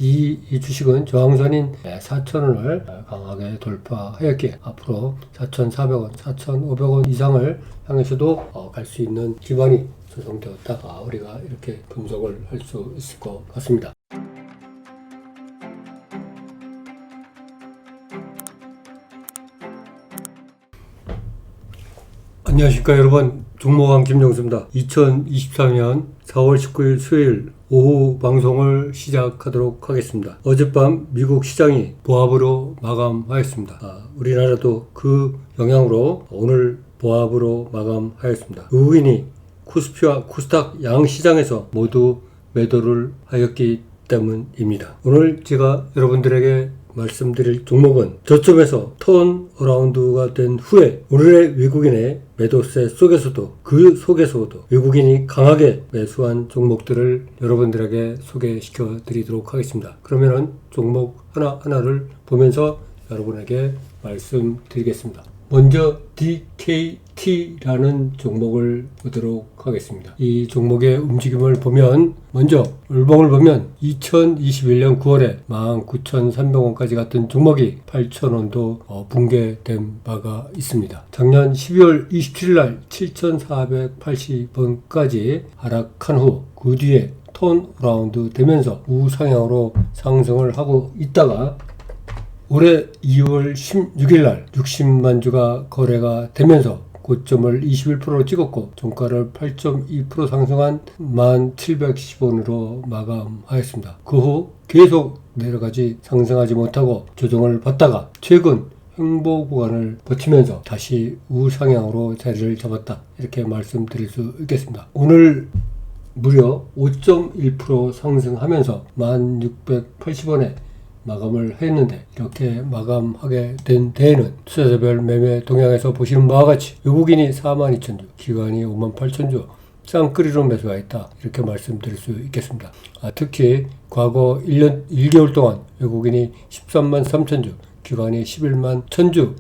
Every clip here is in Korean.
이 주식은 저항선인 4,000원을 강하게 돌파하였기에 앞으로 4,400원, 4,500원 이상을 향해서도 갈 수 있는 기반이 조성되었다. 우리가 이렇게 분석을 할 수 있을 것 같습니다. 안녕하십니까 여러분, 종목왕 김정수입니다. 2024년 4월 19일 수요일 오후 방송을 시작하도록 하겠습니다. 어젯밤 미국 시장이 보합으로 마감하였습니다. 우리나라도 그 영향으로 오늘 보합으로 마감하였습니다. 외국인이 코스피와 코스닥 양 시장에서 모두 매도를 하였기 때문입니다. 오늘 제가 여러분들에게 말씀드릴 종목은 저점에서 턴 어라운드가 된 후에 오늘의 외국인의 매도세 속에서도 외국인이 강하게 매수한 종목들을 여러분들에게 소개시켜 드리도록 하겠습니다. 그러면은 종목 하나하나를 보면서 여러분에게 말씀드리겠습니다. 먼저 DKT라는 종목을 보도록 하겠습니다. 이 종목의 움직임을 보면 먼저 월봉을 보면 2021년 9월에 19,300원까지 갔던 종목이 8,000원도 붕괴된 바가 있습니다. 작년 12월 27일 날 7,480원까지 하락한 후 그 뒤에 턴어라운드 되면서 우상향으로 상승을 하고 있다가 올해 2월 16일 날 60만 주가 거래가 되면서 고점을 21%로 찍었고 종가를 8.2% 상승한 1,710원으로 마감하였습니다. 그 후 계속 내려가지 상승하지 못하고 조정을 받다가 최근 횡보 구간을 버티면서 다시 우상향으로 자리를 잡았다, 이렇게 말씀드릴 수 있겠습니다. 오늘 무려 5.1% 상승하면서 1,680원에 마감을 했는데, 이렇게 마감하게 된 데에는 투자자별 매매 동향에서 보시는 바와 같이 외국인이 42,000주, 기관이 58,000주 쌍끌이로 매수하였다, 이렇게 말씀드릴 수 있겠습니다. 특히 과거 1년 1개월 동안 외국인이 13만 3천주, 기관이 11만 1천주를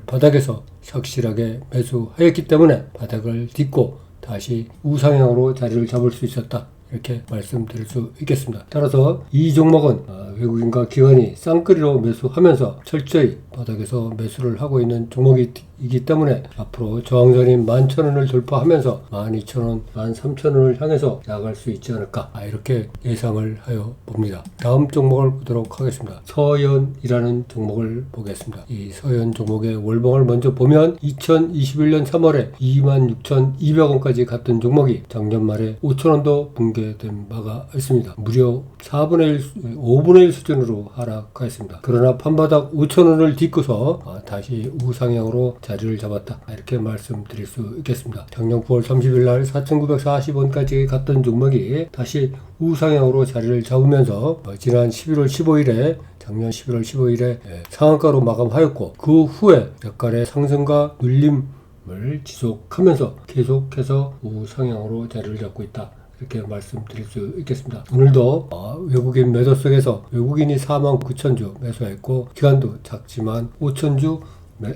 바닥에서 확실하게 매수하였기 때문에 바닥을 딛고 다시 우상향으로 자리를 잡을 수 있었다, 이렇게 말씀드릴 수 있겠습니다. 따라서 이 종목은 외국인과 기관이 쌍끌이로 매수하면서 철저히 바닥에서 매수를 하고 있는 종목이기 때문에 앞으로 저항선인 11,000원을 돌파하면서 12,000원, 13,000원을 향해서 나아갈 수 있지 않을까, 이렇게 예상을 하여 봅니다. 다음 종목을 보도록 하겠습니다. 서연이라는 종목을 보겠습니다. 이 서연 종목의 월봉을 먼저 보면 2021년 3월에 26,200원까지 갔던 종목이 작년 말에 5,000원도 붕괴된 바가 있습니다. 무려 5분의 1 수준으로 하락하였습니다. 그러나 판바닥 5,000원을 딛고서 다시 우상향으로 자리를 잡았다, 이렇게 말씀드릴 수 있겠습니다. 작년 9월 30일 날 4,940원까지 갔던 종목이 다시 우상향으로 자리를 잡으면서 지난 11월 15일에 작년 11월 15일에 상한가로 마감하였고, 그 후에 약간의 상승과 눌림을 지속하면서 계속해서 우상향으로 자리를 잡고 있다, 이렇게 말씀드릴 수 있겠습니다. 오늘도 외국인 매도 속에서 외국인이 49,000주 매수했고 기관도 작지만 5,000주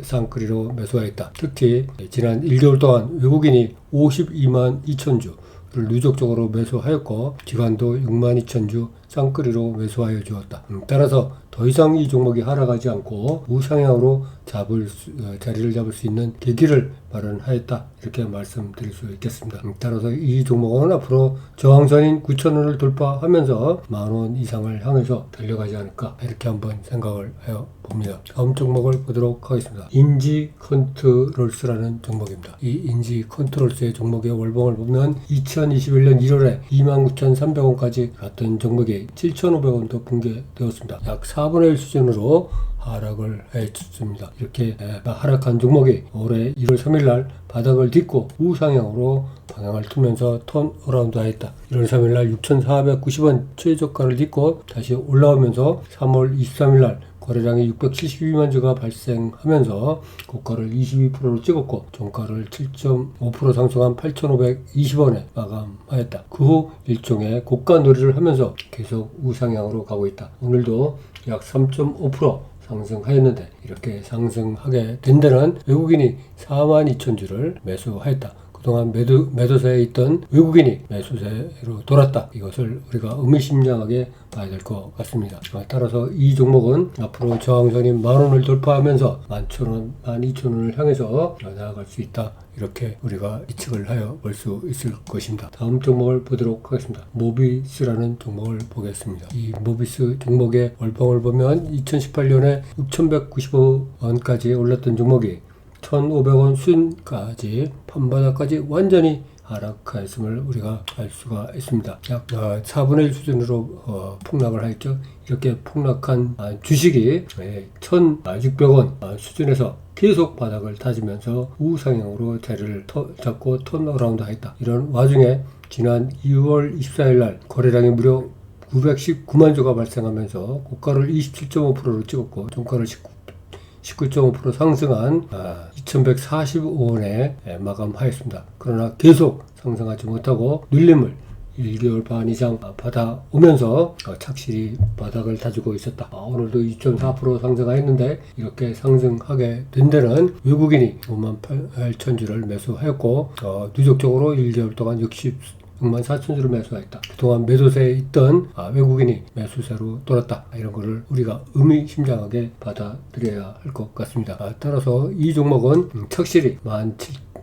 쌍끌이로 매수하였다. 특히 지난 1개월 동안 외국인이 52만 2천주를 누적적으로 매수하였고 기관도 6만 2천주 쌍끌이로 매수하여 주었다. 따라서 더 이상 이 종목이 하락하지 않고 우상향으로 자리를 잡을 수 있는 계기를 마련하였다, 이렇게 말씀드릴 수 있겠습니다. 따라서 이 종목은 앞으로 저항선인 9,000원을 돌파하면서 10,000원 이상을 향해서 달려가지 않을까, 이렇게 한번 생각을 하여 봅니다. 다음 종목을 보도록 하겠습니다. 인지컨트롤스라는 종목입니다. 이 인지컨트롤스의 종목의 월봉을 보면 2021년 1월에 29,300원까지 갔던 종목이 7,500원도 붕괴되었습니다. 약 4분의 1 수준으로 하락을 해줬습니다. 이렇게 하락한 종목이 올해 1월 3일 날 바닥을 딛고 우상향으로 방향을 틀면서 턴 어라운드 하였다. 1월 3일 날 6,490원 최저가를 딛고 다시 올라오면서 3월 23일 날 거래량이 672만 주가 발생하면서 고가를 22%로 찍었고 종가를 7.5% 상승한 8,520원에 마감하였다. 그 후 일종의 고가 놀이를 하면서 계속 우상향으로 가고 있다. 오늘도 약 3.5% 상승하였는데, 이렇게 상승하게 된 데는 외국인이 42,000주를 매수하였다. 그동안 매도세에 있던 외국인이 매수세로 돌았다. 이것을 우리가 의미심장하게 봐야 될 것 같습니다. 따라서 이 종목은 앞으로 저항선인 10,000원을 돌파하면서 11,000원, 12,000원을 향해서 나아갈 수 있다. 이렇게 우리가 예측을 하여 볼 수 있을 것입니다. 다음 종목을 보도록 하겠습니다. 모비스라는 종목을 보겠습니다. 이 모비스 종목의 월봉을 보면 2018년에 6,195원까지 올랐던 종목이 1,500원 수준까지 판바닥까지 완전히 하락하였음을 우리가 알 수가 있습니다. 약 4분의 1 수준으로 폭락을 하였죠. 이렇게 폭락한 주식이 1,600원 수준에서 계속 바닥을 다지면서 우상향으로 자리를 잡고 턴어라운드 하였다. 이런 와중에 지난 2월 24일 날 거래량이 무려 919만 주가 발생하면서 고가를 27.5%로 찍었고 종가를 19.5% 상승한 2,145원에 마감하였습니다. 그러나 계속 상승하지 못하고 눌림을 1개월 반 이상 받아오면서 착실히 바닥을 다지고 있었다. 오늘도 2.4% 상승하였는데 이렇게 상승하게 된 데는 외국인이 58,000주를 매수하였고 누적적으로 1개월 동안 66만 4천주를 매수하였다. 그동안 매도세에 있던 외국인이 매수세로 돌았다. 이런 거를 우리가 의미심장하게 받아들여야 할 것 같습니다. 따라서 이 종목은 착실히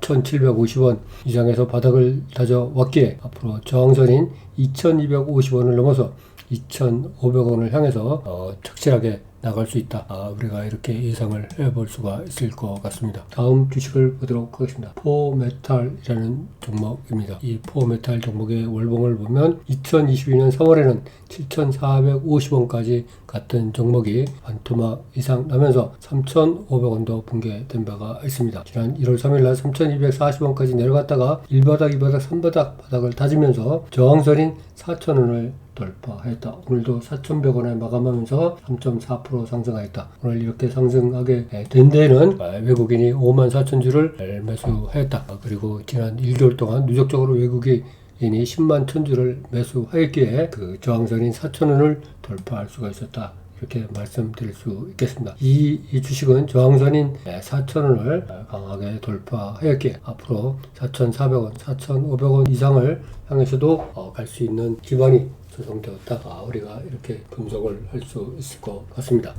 17,750원 이상에서 바닥을 다져왔기에 앞으로 저항선인 2,250원을 넘어서 2,500원을 향해서 착실하게 나갈 수 있다. 우리가 이렇게 예상을 해볼 수가 있을 것 같습니다. 다음 주식을 보도록 하겠습니다. 포메탈이라는 종목입니다. 이 포메탈 종목의 월봉을 보면 2022년 3월에는 7,450원까지 갔던 종목이 반토막 이상 나면서 3,500원도 붕괴된 바가 있습니다. 지난 1월 3일 날 3,240원까지 내려갔다가 1바닥, 2바닥, 3바닥 바닥을 다지면서 저항선인 4,000원을 돌파했다. 오늘도 4,100원에 마감하면서 3.4% 상승하였다. 오늘 이렇게 상승하게 된 데는 외국인이 54,000주를 매수하였다. 그리고 지난 1개월 동안 누적적으로 외국인이 10만 1,000주를 매수하였기에 그 저항선인 4,000원을 돌파할 수가 있었다. 이렇게 말씀드릴 수 있겠습니다. 이 주식은 저항선인 4,000원을 강하게 돌파하였기에 앞으로 4,400원, 4,500원 이상을 향해서도 갈 수 있는 기반이 조성되었다. 우리가 이렇게 분석을 할 수 있을 것 같습니다.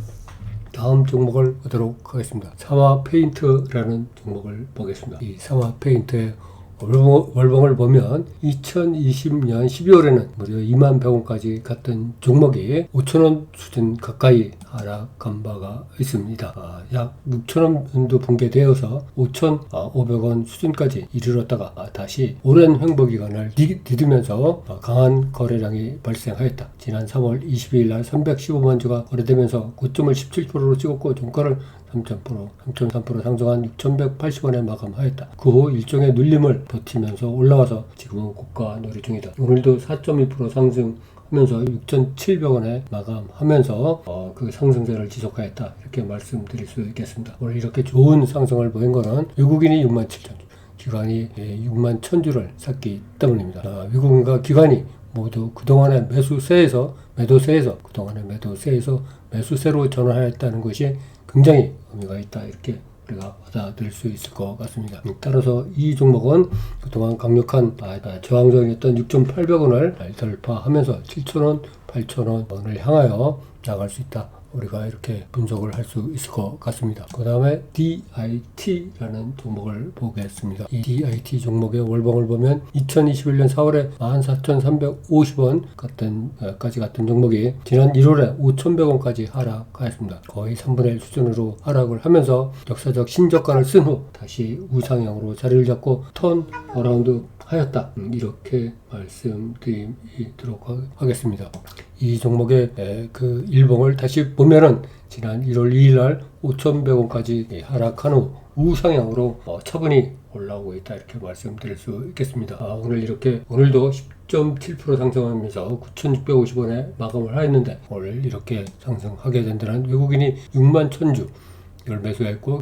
다음 종목을 보도록 하겠습니다. 사마페인트라는 종목을 보겠습니다. 이 사마페인트의 월봉을 보면 2020년 12월에는 무려 2만 100원까지 갔던 종목이 5,000원 수준 가까이 하락한 바가 있습니다. 약 6,000원 정도 붕괴되어서 5,500원 수준까지 이르렀다가 다시 오랜 횡보기간을 디디면서 강한 거래량이 발생하였다. 지난 3월 22일 날 315만 주가 거래되면서 고점을 17%로 찍었고 종가를 3.3% 상승한 6,180원에 마감하였다. 그 후 일종의 눌림을 버티면서 올라와서 지금은 고가 놀이 중이다. 오늘도 4.2% 상승하면서 6,700원에 마감하면서 그 상승세를 지속하였다. 이렇게 말씀드릴 수 있겠습니다. 오늘 이렇게 좋은 상승을 보인 것은 외국인이 67,000주, 기관이 6만 1,000주를 샀기 때문입니다. 외국인과 기관이 모두 그동안의 매도세에서 매수세로 전환하였다는 것이 굉장히 의미가 있다. 이렇게 우리가 받아들일 수 있을 것 같습니다. 따라서 이 종목은 그동안 강력한 저항선이었던 6,800원을 돌파하면서 7,000원, 8,000원을 향하여 나갈 수 있다. 우리가 이렇게 분석을 할 수 있을 것 같습니다. 그 다음에 DIT라는 종목을 보겠습니다. 이 DIT 종목의 월봉을 보면 2021년 4월에 14,350원까지 갔던 종목이 지난 1월에 5,100원까지 하락하였습니다. 거의 3분의 1 수준으로 하락을 하면서 역사적 신저가를 쓴 후 다시 우상향으로 자리를 잡고 턴 어라운드 하였다. 이렇게 말씀드리도록 하겠습니다. 이 종목의 그 일봉을 다시 보면은 지난 1월 2일 날 5,100원까지 하락한 후 우상향으로 차분히 올라오고 있다. 이렇게 말씀드릴 수 있겠습니다. 오늘도 10.7% 상승하면서 9,650원에 마감을 하였는데 오늘 이렇게 상승하게 된 데는 외국인이 6만 1,000주 이걸 매수했고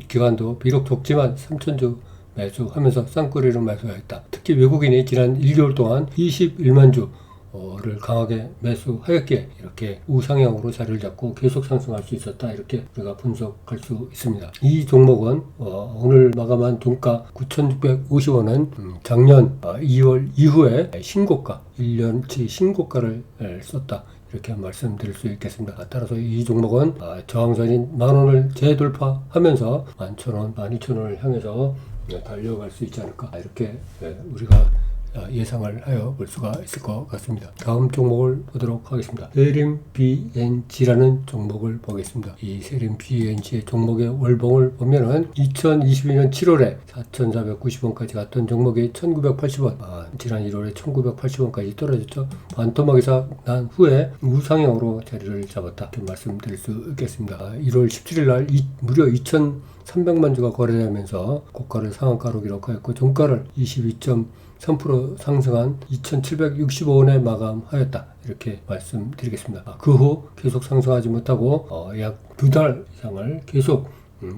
기간도 비록 적지만 3,000주 매수하면서 쌍끌이로 매수하였다. 특히 외국인이 지난 1개월 동안 21만 주 를 강하게 매수하였기에 이렇게 우상향으로 자리를 잡고 계속 상승할 수 있었다. 이렇게 우리가 분석할 수 있습니다. 이 종목은 오늘 마감한 종가 9,650원은 작년 2월 이후에 신고가 1년치 신고가를 썼다. 이렇게 말씀드릴 수 있겠습니다. 따라서 이 종목은 저항선인 10,000원을 재돌파하면서 11,000원, 12,000원을 향해서 달려갈 수 있지 않을까. 이렇게 우리가 예상을 하여 볼 수가 있을 것 같습니다. 다음 종목을 보도록 하겠습니다. 세림 BNG라는 종목을 보겠습니다. 이 세림 BNG의 종목의 월봉을 보면은 2022년 7월에 4,490원까지 갔던 종목이 1,980원, 지난 1월에 1,980원까지 떨어졌죠. 반토막에서 난 후에 우상향으로 자리를 잡았다. 이렇게 말씀드릴 수 있겠습니다. 1월 17일 날 무려 2,300만 주가 거래되면서 고가를 상한가로 기록하였고 종가를 22.3% 상승한 2,765원에 마감하였다. 이렇게 말씀드리겠습니다. 그 후 계속 상승하지 못하고 약 2달 이상을 계속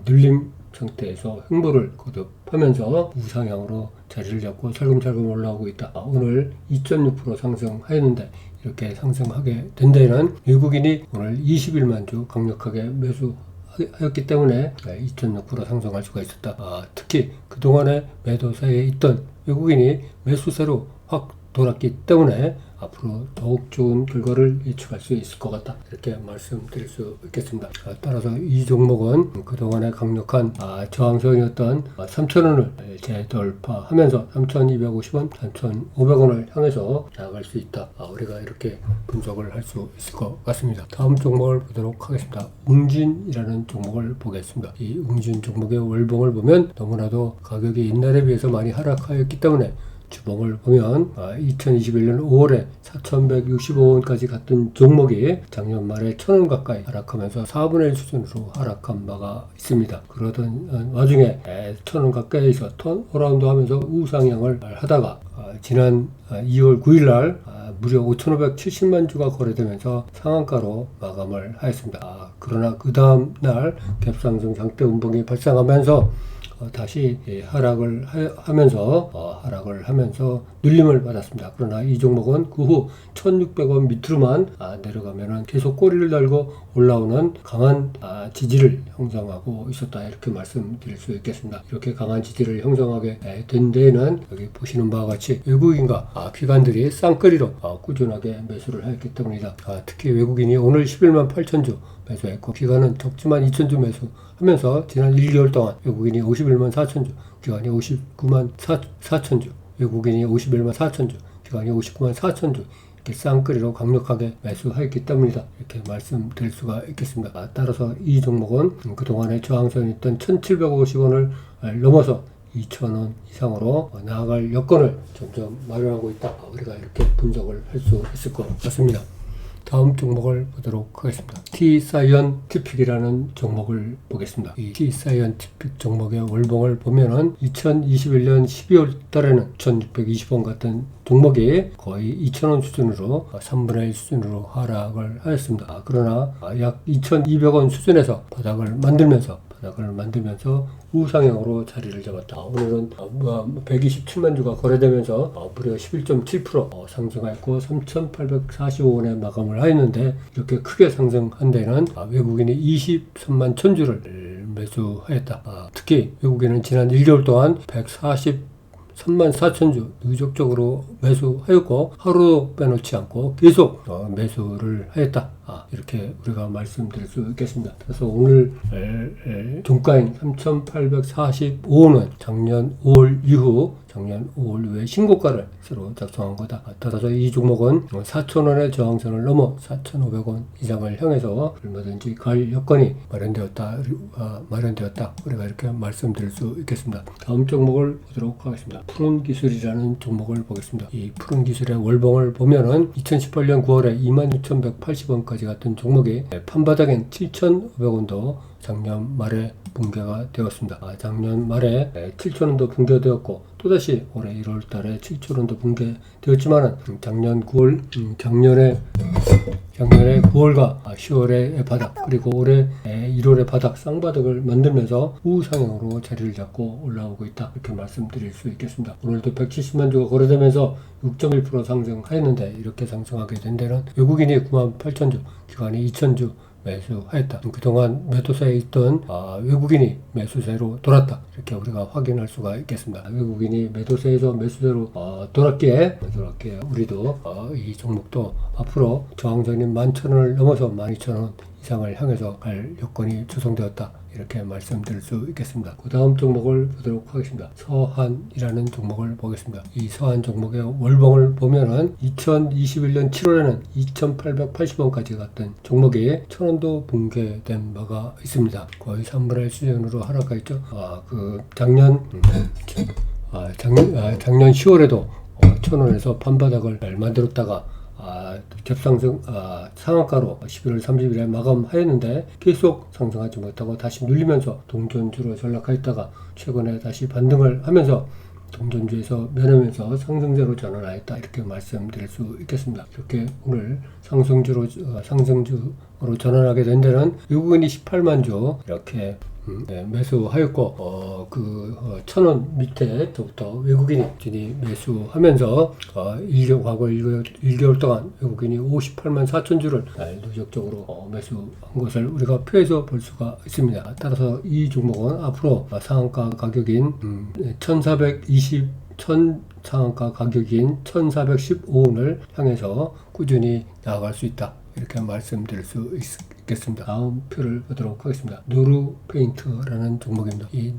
눌림 상태에서 횡보를 거듭하면서 우상향으로 자리를 잡고 살금살금 올라오고 있다. 오늘 2.6% 상승하였는데 이렇게 상승하게 된 데에는 외국인이 오늘 21만 주 강력하게 매수하였기 때문에 2.6% 상승할 수가 있었다. 특히 그동안에 매도세에 있던 외국인이 매수세로 확 돌았기 때문에 앞으로 더욱 좋은 결과를 예측할 수 있을 것 같다. 이렇게 말씀드릴 수 있겠습니다. 따라서 이 종목은 그동안의 강력한 저항선이었던 3,000원을 재돌파하면서 3,250원, 3,500원을 향해서 나아갈 수 있다. 우리가 이렇게 분석을 할 수 있을 것 같습니다. 다음 종목을 보도록 하겠습니다. 웅진이라는 종목을 보겠습니다. 이 웅진 종목의 월봉을 보면 너무나도 가격이 옛날에 비해서 많이 하락하였기 때문에 주봉을 보면 2021년 5월에 4,165원까지 갔던 종목이 작년 말에 1,000원 가까이 하락하면서 4분의 1 수준으로 하락한 바가 있습니다. 그러던 와중에 1,000원 가까이에서 턴어라운드 하면서 우상향을 하다가 지난 2월 9일 날 무려 5,570만 주가 거래되면서 상한가로 마감을 하였습니다. 그러나 그 다음 날 갭상승 장대 운봉이 발생하면서 다시 하락을 하면서 눌림을 받았습니다. 그러나 이 종목은 그 후 1,600원 밑으로만 내려가면은 계속 꼬리를 달고 올라오는 강한 지지를 형성하고 있었다. 이렇게 말씀드릴 수 있겠습니다. 이렇게 강한 지지를 형성하게 된 데에는 여기 보시는 바와 같이 외국인과 기관들이 쌍끌이로 꾸준하게 매수를 했기 때문이다. 특히 외국인이 오늘 11만 8천 주 매수했고 기관은 적지만 2,000주 매수하면서 지난 1개월 동안 외국인이 51만 4천 주, 기관이 59만 4천 주, 외국인이 51만 4천 주, 기관이 59만 4천 주 이렇게 쌍끌이로 강력하게 매수하였기 때문이다. 이렇게 말씀드릴 수가 있겠습니다. 따라서 이 종목은 그동안의 저항선이 있던 1,750원을 넘어서 2,000원 이상으로 나아갈 여건을 점점 마련하고 있다. 우리가 이렇게 분석을 할 수 있을 것 같습니다. 다음 종목을 보도록 하겠습니다. T-사이언티픽이라는 종목을 보겠습니다. 이 T-사이언티픽 종목의 월봉을 보면은 2021년 12월 달에는 1,620원 같은 종목이 거의 2,000원 수준으로 3분의 1 수준으로 하락을 하였습니다. 그러나 약 2,200원 수준에서 바닥을 만들면서 우상향으로 자리를 잡았다. 오늘은 127만 주가 거래되면서 무려 11.7% 상승하였고 3,845원에 마감을 하였는데 이렇게 크게 상승한 데는 외국인이 23만 천주를 매수하였다. 특히 외국인은 지난 1개월 동안 143만 4천 주 누적적으로 매수하였고 하루도 빼놓지 않고 계속 매수를 하였다. 이렇게 우리가 말씀드릴 수 있겠습니다. 그래서 오늘 종가인 3,845원은 작년 5월 이후에 신고가를 새로 작성한 거다. 따라서 이 종목은 4,000원의 저항선을 넘어 4,500원 이상을 향해서 얼마든지 갈 여건이 마련되었다. 우리가 이렇게 말씀드릴 수 있겠습니다. 다음 종목을 보도록 하겠습니다. 푸른기술이라는 종목을 보겠습니다. 이 푸른기술의 월봉을 보면은 2018년 9월에 26,180원까지 50원까지 갔던 종목이 판바닥엔 7,500원도 작년 말에 붕괴가 되었습니다. 작년 말에 7,000원도 붕괴되었고 또다시 올해 1월 달에 7,000원도 붕괴되었지만은 작년에 9월과 10월의 바닥 그리고 올해 1월의 바닥 쌍바닥을 만들면서 우상향으로 자리를 잡고 올라오고 있다 이렇게 말씀드릴 수 있겠습니다. 오늘도 170만 주가 거래되면서 6.1% 상승하였는데 이렇게 상승하게 된 데는 외국인이 98,000주 기관이 2,000주 매수하였다. 그동안 매도세에 있던 외국인이 매수세로 돌았다. 이렇게 우리가 확인할 수가 있겠습니다. 외국인이 매도세에서 매수세로 돌았기에 우리도 이 종목도 앞으로 저항선인 11,000원을 넘어서 12,000원 이상을 향해서 갈 여건이 조성되었다. 이렇게 말씀드릴 수 있겠습니다. 그 다음 종목을 보도록 하겠습니다. 서한이라는 종목을 보겠습니다. 이 서한 종목의 월봉을 보면은 2021년 7월에는 2,880원까지 갔던 종목이 1,000원도 붕괴된 바가 있습니다. 거의 3분의 1 수준으로 하락했죠. 작년 10월에도 1,000원에서 판바닥을 만들었다가 접상승 상한가로 11월 30일에 마감하였는데 계속 상승하지 못하고 다시 눌리면서 동전주로 전락하였다가 최근에 다시 반등을 하면서 동전주에서 면하면서 상승세로 전환하였다 이렇게 말씀드릴 수 있겠습니다. 이렇게 오늘 상승주로 전환하게 된 데는 외국인이 18만 주 이렇게 매수하였고 1,000원 밑에부터 외국인이 매수하면서 과거 1개월 동안 외국인이 58만 4천 주를 누적적으로 매수한 것을 우리가 표에서 볼 수가 있습니다. 따라서 이 종목은 앞으로 상한가 가격인 1,415원을 향해서 꾸준히 나아갈 수 있다. 이렇게 말씀드릴 수 있겠습니다. 다음 표를 보도록 하겠습니다. 누르페인트라는 종목입니다. 이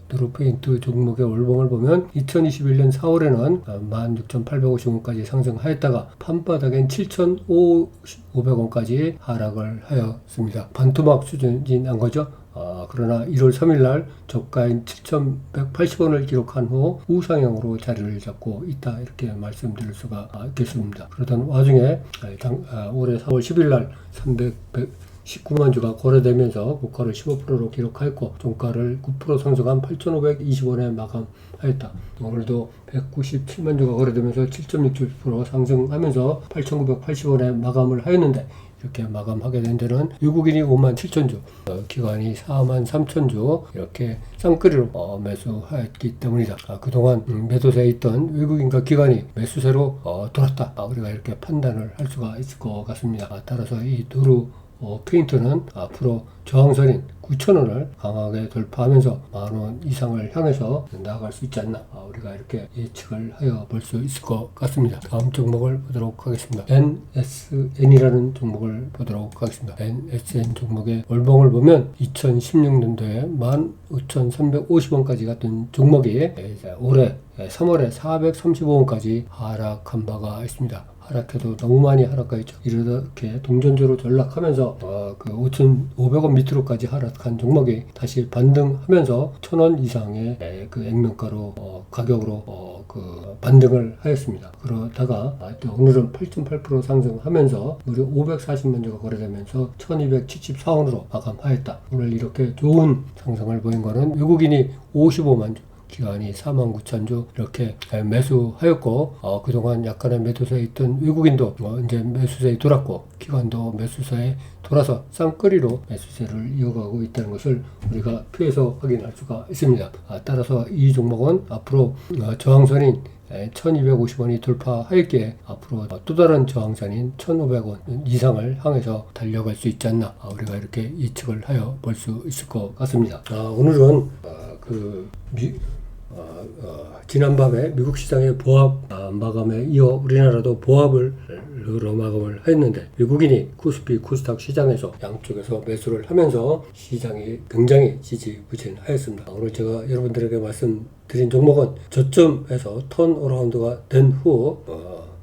누르페인트 종목의 월봉을 보면 2021년 4월에는 16,850원까지 상승하였다가 판바닥엔 7,500원까지 하락을 하였습니다. 반토막 수준이 난 거죠. 그러나 1월 3일날 저가인 7,180원을 기록한 후 우상향으로 자리를 잡고 있다 이렇게 말씀드릴 수가 있겠습니다. 그러던 와중에 올해 4월 10일날 319만 주가 거래되면서 고가를 15%로 기록하였고 종가를 9% 상승한 8,520원에 마감하였다. 오늘도 197만 주가 거래되면서 7.67% 상승하면서 8,980원에 마감을 하였는데 이렇게 마감하게 된 데는 외국인이 57,000주, 기관이 43,000주 이렇게 쌍끌이로 매수하였기 때문이다. 그동안 매도세에 있던 외국인과 기관이 매수세로 돌았다. 우리가 이렇게 판단을 할 수가 있을 것 같습니다. 따라서 이 누르페인트는 앞으로 저항선인 9,000원을 강하게 돌파하면서 10,000원 이상을 향해서 나아갈 수 있지 않나 우리가 이렇게 예측을 하여 볼 수 있을 것 같습니다. 다음 종목을 보도록 하겠습니다. NSN이라는 종목을 보도록 하겠습니다. NSN 종목의 월봉을 보면 2016년도에 15,350원까지 갔던 종목이 올해 3월에 435원까지 하락한 바가 있습니다. 하락해도 너무 많이 하락하였죠. 이렇게 동전주로 전락하면서 5,500원 밑으로까지 하락한 종목이 다시 반등하면서 1,000원 이상의 액면가로 가격으로 반등을 하였습니다. 그러다가 오늘은 8.8% 상승하면서 무려 540만 주가 거래되면서 1,274원으로 마감하였다. 오늘 이렇게 좋은 상승을 보인 거는 외국인이 55만 주 기관이 49,000주 이렇게 매수하였고 그동안 약간의 매도세에 있던 외국인도 이제 매수세에 돌았고 기관도 매수세에 돌아서 쌍끌이로 매수세를 이어가고 있다는 것을 우리가 표에서 확인할 수가 있습니다. 따라서 이 종목은 앞으로 저항선인 1,250원이 돌파하였기에 앞으로 또 다른 저항선인 1,500원 이상을 향해서 달려갈 수 있지 않나 우리가 이렇게 예측을 하여 볼 수 있을 것 같습니다. 오늘은 지난밤에 미국 시장의 보합 마감에 이어 우리나라도 보합으로 마감을 했는데 외국인이 코스피 코스닥 시장에서 양쪽에서 매수를 하면서 시장이 굉장히 지지부진하였습니다. 오늘 제가 여러분들에게 말씀드린 종목은 저점에서 턴어라운드가 된 후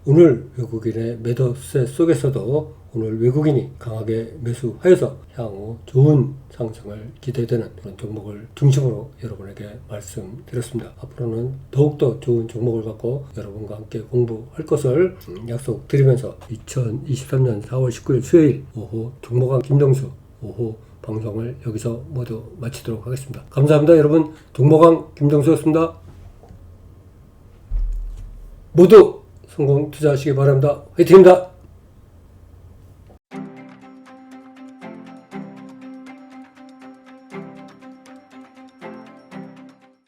오늘 외국인의 매도세 속에서도 오늘 외국인이 강하게 매수하여서 향후 좋은 상승을 기대되는 그런 종목을 중심으로 여러분에게 말씀드렸습니다. 앞으로는 더욱더 좋은 종목을 갖고 여러분과 함께 공부할 것을 약속드리면서 2023년 4월 19일 수요일 오후 종목왕 김정수 오후 방송을 여기서 모두 마치도록 하겠습니다. 감사합니다. 여러분, 종목왕 김정수였습니다. 모두 성공 투자하시기 바랍니다. 화이팅입니다.